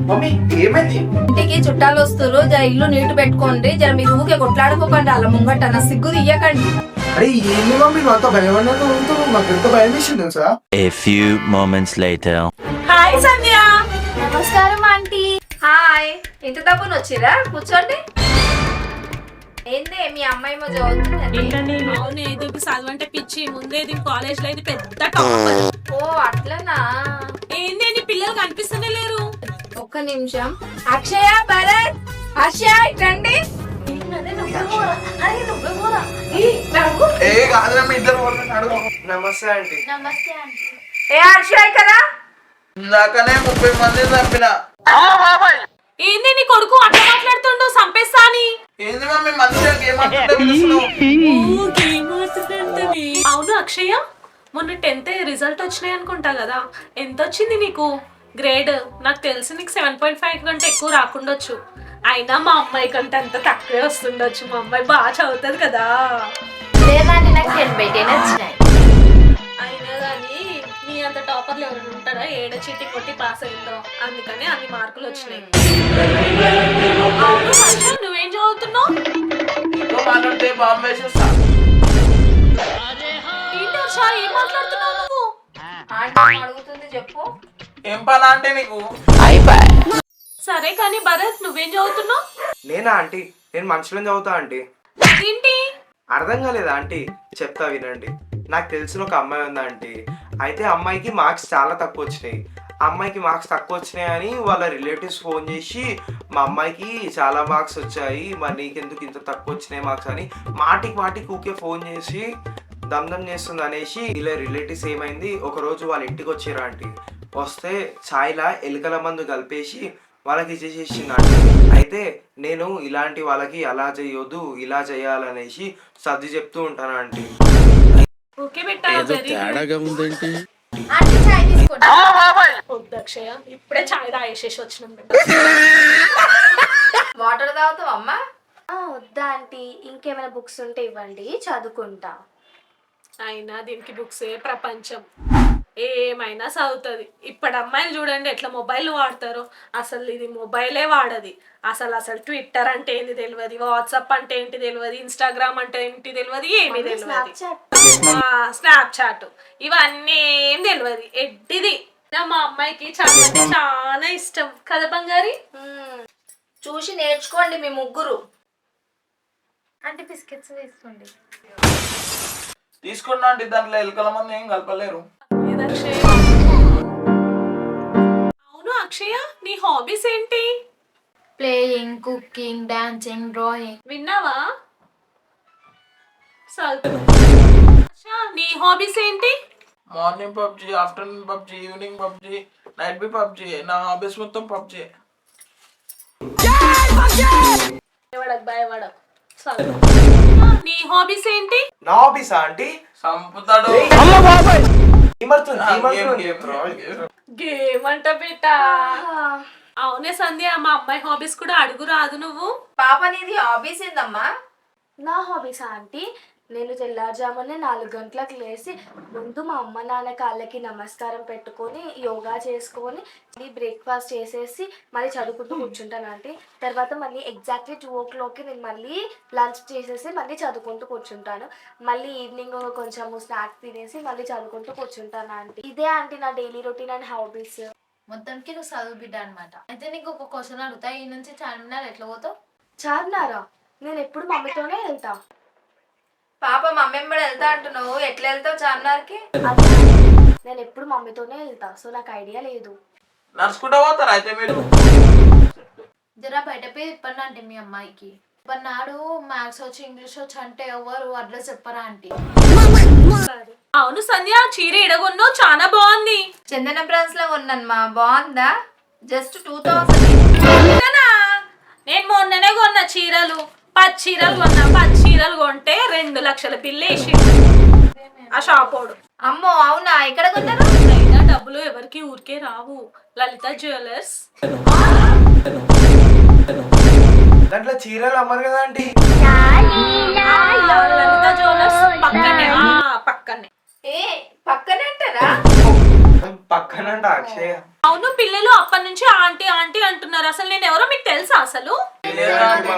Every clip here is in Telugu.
మమ్మీ ఏమైంది? ఇంటికి చుట్టాలు వస్తారు, జర ఇల్లు నీటు పెట్టుకోండి. జర మీరు ఊకే కొట్లాడుకోకండి, అలా ముంగట నా సిగ్గు తీయకండి. అరే ఏంది మమ్మీ నువ్వు అంత భయపడినట్టు ఉంటావు? నాకు ఎంత భయం వేసింది తెలుసా? A few moments later. Hi Sandhya. నమస్కారం ఆంటీ. హాయ్, ఇంత తప్పున వచ్చిరా? కూర్చోండి. ఏంది మీ అమ్మాయి ఏమో చదువుతుంది? అవును, ఏది చదవంటే పిచ్చి. ముందేది కాలేజ్ లో పెద్ద టాపర్. ఓ అట్లనా? ఏంది నీ పిల్లలు కనిపిస్తూనే లేరు. ఒక్క నిమిషం. అక్షయ, భరత్, అక్షయ రండి. ఏ కాదురా మీ ఇద్దరు అడుగు. నమస్తే ఆంటీ. నమస్తే ఆంటీ. ఏ అక్షయ్ కదా? నాకనే 30 మంది చంపిన. ఏంది నీ కొడుకు అట్లా మాట్లాడుతుండో సంపేస్తా అని? ఏంది మమ్మీ మంచిగా గేమ్ ఆడుతుంటే పిలుస్తున్నావు? అవును అక్షయ, మొన్న 10th రిజల్ట్ వచ్చినాయి అనుకుంటా కదా, ఎంత వచ్చింది నీకు గ్రేడ్? నాకు తెలిసి నీకు 7.5 కంటే ఎక్కువ రాకుండొచ్చు. అయినా మా అమ్మాయి కంటే అంత తక్కువే వస్తుండొచ్చు. మా అమ్మాయి బాగా చదువుతుంది కదా. లేదండి, నాకు 10/10 వచ్చినాయి. అయినా కానీ నీ అంత టాపర్లు ఎవరైనా ఉంటారా? ఏడ చీటింగ్ కొట్టి పాస్ అయిందో, అందుకని అన్ని మార్కులు వచ్చినాయి. అవును హర్ష, నువ్వేం చదువుతున్నావు? ఇంకో మాట్లాడితే బాంబు వేసేస్తా. ఏంటి హర్ష, ఏం మాట్లాడుతున్నావు నువ్వు? ఆంటీ అడుగుతుంది, చెప్పు. ఏం పని అంటే నీకు? సరే కానీ భరత్, నువ్వేం చదువుతున్నావు? నేనా ఆంటీ? నేను మనుషులను చదువుతా ఆంటీ. ఏంటి? అర్థం కాలేదా ఆంటీ? చెప్తా వినండి. నాకు తెలిసిన ఒక అమ్మాయి ఉందా ఆంటీ. అయితే అమ్మాయికి మార్క్స్ చాలా తక్కువ వచ్చినాయి. అమ్మాయికి మార్క్స్ తక్కువ వచ్చినాయి అని వాళ్ళ రిలేటివ్స్ ఫోన్ చేసి మా అమ్మాయికి చాలా మార్క్స్ వచ్చాయి, మరి నీకెందుకు ఇంత తక్కువ వచ్చినాయి మార్క్స్ అని మాటికి ఊకే ఫోన్ చేసి దమ్దం చేస్తుంది అనేసి ఇలా రిలేటివ్స్ ఏమైంది, ఒకరోజు వాళ్ళ ఇంటికి వచ్చారు ఆంటీ. వస్తే ఛాయ్లా ఎలుకల మందు కలిపేసి వాళ్ళకి ఇచ్చేసేసిందంట. అయితే నేను ఇలాంటి వాళ్ళకి అలా చేయొద్దు, ఇలా చేయాలనేసి సర్ది చెప్తూ ఉంటాను ఆంటీ. ఓకే బెట్టా, ఆంటీ చాయ్ తీసుకోండి. వద్దు అక్షయ, ఇప్పుడే చాయ్ తాగేసేసి వచ్చినాం. వాటర్ తాగుతావు అమ్మా? వద్దా ఆంటీ, ఇంకేమైనా బుక్స్ ఉంటే ఇవ్వండి, చదువుకుంటా. అయినా దీనికి బుక్సే ప్రపంచం, ఏమైనా చదువుతుంది. ఇప్పటి అమ్మాయిలు చూడండి ఎట్లా మొబైల్ వాడతారో. అసలు ఇది మొబైలే వాడది. అసలు ట్విట్టర్ అంటే ఏంటి తెలియదు, వాట్సాప్ అంటే ఏంటి తెలియదు, ఇన్స్టాగ్రామ్ అంటే ఏంటి తెలియదు, ఏమీ తెలియదు, స్నాప్చాట్ ఇవన్నీ ఏం తెలియదు. ఎడ్డిది. మా అమ్మాయికి చదువు అంటే చాలా ఇష్టం కదా బంగారి? చూసి నేర్చుకోండి మీ ముగ్గురు. అంటే బిస్కెట్స్ తీసుకోండి. తీసుకున్నా అంటే దాంట్లో ఎలుకల మంది ఏం కలపలేరు. అవును అక్షయ, నీ హాబీస్ ఏంటి? Playing, cooking, dancing, drawing. విన్నావా? నీ హాబీస్ ఏంటి? Morning PUBG, afternoon PUBG, evening PUBG, night బి పబ్జి. నా హాబీస్ మొత్తం పబ్జి. నీ హాబీస్ ఏంటి? నా హాబీసా ఆంటీ? సంపుతాడు. గేమ్ అంట బిడ్డ. అవునే సంధ్య, మా అమ్మాయి హాబీస్ కూడా అడుగు రాదు నువ్వు? పాప నీది హాబీస్ ఏందమ్మా? నా హాబీస్ ఆంటీ, నేను తెల్లారుజామునే 4 గంటలకు లేచి ముందు మా అమ్మ నాన్న కాళ్ళకి నమస్కారం పెట్టుకొని యోగా చేసుకొని బ్రేక్ఫాస్ట్ చేసేసి మళ్ళీ చదువుకుంటూ కూర్చుంటాను ఆంటీ. తర్వాత మళ్ళీ ఎగ్జాక్ట్లీ 2 o'clockకి నేను మళ్ళీ లంచ్ చేసేసి మళ్ళీ చదువుకుంటూ కూర్చుంటాను. మళ్ళీ ఈవినింగ్ కొంచెం స్నాక్స్ తినేసి మళ్ళీ చదువుకుంటూ కూర్చుంటాను ఆంటీ. ఇదే ఆంటీ నా డైలీ రొటీన్ అండ్ హాబీస్. మొత్తానికి నువ్వు చదువు బిడ్డ అనమాట. అయితే నీకు ఒక క్వశ్చన్ అడుగుతా, ఈ నుంచి చార్మినార్ ఎట్లా పోతావు? చార్మినారా? నేను ఎప్పుడు మమ్మీతోనే వెళ్తా. పాప మమ్మీ కూడా వెళ్తా అంటున్నావు, ఎట్లా వెళ్తావు చార్మినార్కి? నేను ఎప్పుడు మమ్మీతోనే వెళ్తా, సో నాకు ఐడియా లేదు. నడుచుకుంటా పోతారా అయితే మీరు? జరా బయట పోయి చెప్పండి అంటే మీ అమ్మాయికి. నాడు మ్యాథ్స్ వచ్చి ఇంగ్లీష్ వచ్చి అంటే ఎవరు అడ్రస్ చెప్పరా ఆంటీ? అవును సంధ్య, చీర ఎడగొన్నో చాలా బాగుంది. చందన బ్రాండ్స్ లో ఉన్నానమ్మా. బాగుందా? జస్ట్ 2000. నేను మొన్ననే కొన్న చీరలు, 10 చీరలు కొన్నా. 10 చీరలు కొంటే 2 లక్షల బిల్లు వేసి ఆ షాపోడు. అమ్మో అవునా? ఎక్కడ కొన్నారు? అయినా డబ్బులు ఎవరికి ఊరికే రావు. లలిత జ్యువెలర్స్. దాంట్లో చీరలు అమ్మరు కదా ఆంటీ? లలిత జ్యువెలర్స్ పక్కనే. పక్కనే ఏ పక్కనే అంటారా? పక్కనంట అక్షయ్. అవును, పిల్లలు అప్పటి నుంచి ఆంటీ ఆంటీ అంటున్నారు. అసలు నేను ఎవరో మీకు తెలుసా అసలు? ఏ రాను.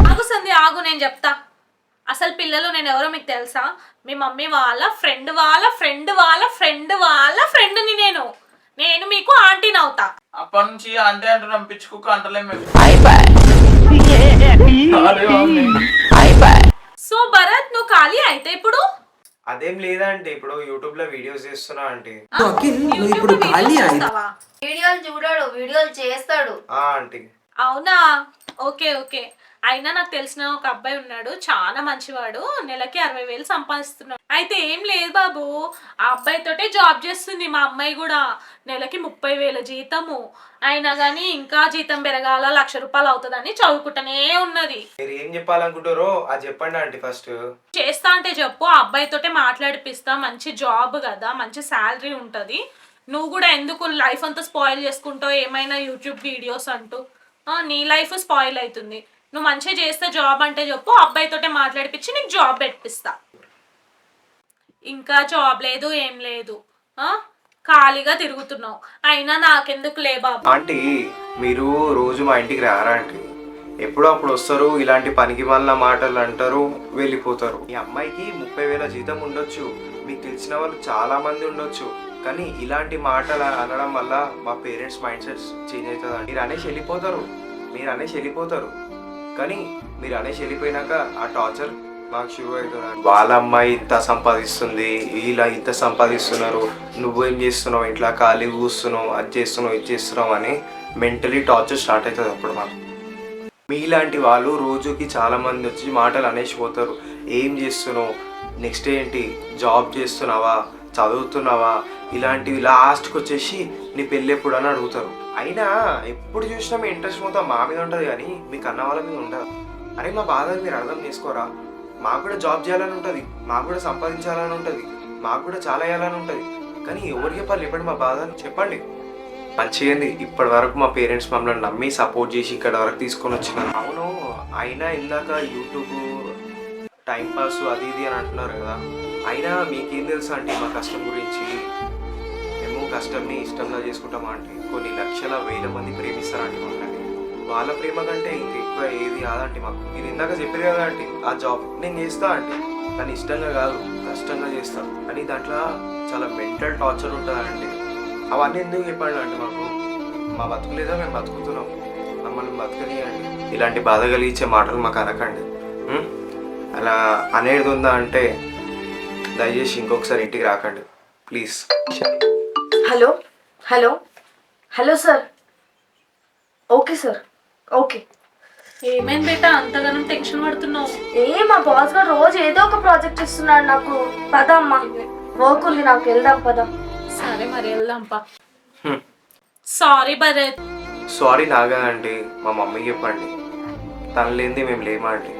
ఆగు సంధ్య, ఆగు, నేను చెప్తా. అసలు పిల్లలు నేను ఎవరో మీకు తెలుసా? మీ మమ్మీ వాళ్ళ ఫ్రెండ్ వాళ్ళ ఫ్రెండ్ వాళ్ళ ఫ్రెండ్ వాళ్ళ ఫ్రెండ్ని నేను మీకు ఆంటీని అవుతా. అప్పటి నుంచి అంటే అంటున్నాం, పిచ్చుకుక్క అంటలేం మేము. సో భరత్, నువ్వు ఖాళీ అయితే ఇప్పుడు అదేం లేదంటే ఇప్పుడు యూట్యూబ్ లో వీడియోస్ చేస్తున్నా అంటే. ఇప్పుడు చూస్తావా? వీడియోలు చూడాడు, వీడియోలు చేస్తాడు. ఆంటీ. అవునా, ఓకే ఓకే. అయినా నాకు తెలిసిన ఒక అబ్బాయి ఉన్నాడు, చాలా మంచివాడు, నెలకి 60,000 సంపాదిస్తున్నాడు. అయితే ఏం లేదు బాబు, ఆ అబ్బాయితోటే జాబ్ చేస్తుంది మా అమ్మాయి కూడా. నెలకి 30,000 జీతము. అయినా కానీ ఇంకా జీతం పెరగాల, 1,00,000 రూపాయలు అవుతుందని చదువుకుంటూనే ఉన్నది. మీరు ఏం చెప్పాలనుకుంటారో అది చెప్పండి ఆంటీ ఫస్ట్. చేస్తా అంటే చెప్పు, ఆ అబ్బాయితోటే మాట్లాడిపిస్తా. మంచి జాబ్ కదా, మంచి శాలరీ ఉంటుంది. నువ్వు కూడా ఎందుకు లైఫ్ అంతా స్పాయిల్ చేసుకుంటావు ఏమైనా యూట్యూబ్ వీడియోస్ అంటూ? నీ లైఫ్ స్పాయిల్ అవుతుంది. నువ్వు మంచిగా చేస్తే జాబ్ అంటే చెప్పు, అబ్బాయితోటే మాట్లాడిపించి నీకు జాబ్ పెట్టిస్తా. ఇంకా జాబ్ లేదు, ఏం లేదు, ఖాళీగా తిరుగుతున్నావు. అయినా నాకెందుకు లే బాబు. ఆంటీ మీరు రోజు మా ఇంటికి రారా ఆంటీ? ఎప్పుడో అప్పుడు వస్తారు, ఇలాంటి పనికి మళ్ళా మాటలు అంటారు, వెళ్ళిపోతారు. ఈ అమ్మాయికి 30,000 జీతం ఉండొచ్చు, మీకు తెలిసిన వాళ్ళు చాలా మంది ఉండొచ్చు, కానీ ఇలాంటి మాటలు అనడం వల్ల మా పేరెంట్స్ మైండ్ సెట్ చేంజ్ అవుతుంది. మీరు అనేసి వెళ్ళిపోతారు, కానీ మీరు అనేసి వెళ్ళిపోయినాక ఆ టార్చర్ మాకు షురు అవుతుంది. వాళ్ళ అమ్మాయి ఇంత సంపాదిస్తుంది, వీళ్ళ ఇంత సంపాదిస్తున్నారు, నువ్వేం చేస్తున్నావు, ఇంట్లో ఖాళీ కూస్తున్నావు, అది చేస్తున్నావు, ఇది చేస్తున్నావు అని మెంటలీ టార్చర్ స్టార్ట్ అవుతుంది. అప్పుడు మాకు మీలాంటి వాళ్ళు రోజుకి చాలా మంది వచ్చి మాటలు అనేసి పోతారు. ఏం చేస్తున్నావు, నెక్స్ట్ ఏంటి, జాబ్ చేస్తున్నావా, చదువుతున్నావా, ఇలాంటివి లాస్ట్కి వచ్చేసి నీ పెళ్ళి ఎప్పుడు అని అడుగుతారు. అయినా ఎప్పుడు చూసినా మీ ఇంట్రెస్ట్ మొత్తం మా మీద ఉంటుంది కానీ మీకు అన్న వాళ్ళ మీద ఉండదు. అరే మా బాధలు మీరు అర్థం చేసుకోరా? మాకు కూడా జాబ్ చేయాలని ఉంటుంది, మాకు కూడా సంపాదించాలని ఉంటుంది, మాకు కూడా చాలా వేయాలని ఉంటుంది, కానీ ఎవరికి చెప్పాలి చెప్పండి మా బాధలు? చెప్పండి. మంచిగా ఇప్పటి వరకు మా పేరెంట్స్ మమ్మల్ని నమ్మి సపోర్ట్ చేసి ఇక్కడ వరకు తీసుకొని వచ్చినారు. అవును, అయినా ఇందాక యూట్యూబ్ టైంపాస్ అది ఇది అని అంటున్నారు కదా, అయినా మీకేం తెలుసా అంటే మా కష్టం గురించి? మేము కష్టంని ఇష్టంగా చేసుకుంటామా అంటే కొన్ని లక్షల వేల మంది ప్రేమిస్తారంటే మమ్మల్ని. వాళ్ళ ప్రేమ కంటే ఇంకెక్కువ ఏది కాదంటే మాకు. మీరు ఇందాక చెప్పారు కదా అంటే ఆ జాబ్ నేను చేస్తా అంటే, కానీ ఇష్టంగా కాదు, కష్టంగా చేస్తా. కానీ దాంట్లో చాలా మెంటల్ టార్చర్ ఉంటుందండి. అవన్నీ ఎందుకు చెప్పండి అంటే మాకు మా బతుకులేదో మేము బతుకుతున్నాం, మమ్మల్ని బతకనియండి. ఇలాంటి బాధ కలిగించే మాటలు మాకు అనకండి. అలా అనేది ఉందా అంటే దయచేసి ఇంకొకసారి ఇంటికి రాకండి please. Hello hello hello sir. Okay sir, okay. ఏమైంది బేటా, అంతగానం టెన్షన్ పడుతున్నావు? మా బాస్ గారు రోజు ఏదో ఒక ప్రాజెక్ట్ ఇస్తున్నాడు నాకు. పద అమ్మా, వర్క్ ఉంది నాకు, వెళ్దాం పద. సరే మరి వెళ్దాంపా. సారీ భరత్. సారీ నాగా అండి, మా మమ్మీకి చెప్పండి, తను లేనిది మేము లేమా అండి.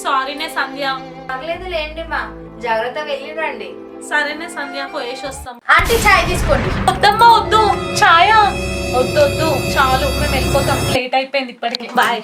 సారీనే సంధ్య. పర్లేదు లేండి మా, జాగ్రత్త వెళ్ళి రండి. సరేనే సంధ్య, పోయేసి వస్తాం. ఆంటీ చాయ్ తీసుకోండి. వద్దమ్మా, వద్దు ఛాయ, వద్దు చాలు, మేము వెళ్ళిపోతాం, లేట్ అయిపోయింది ఇప్పటికి. బాయ్.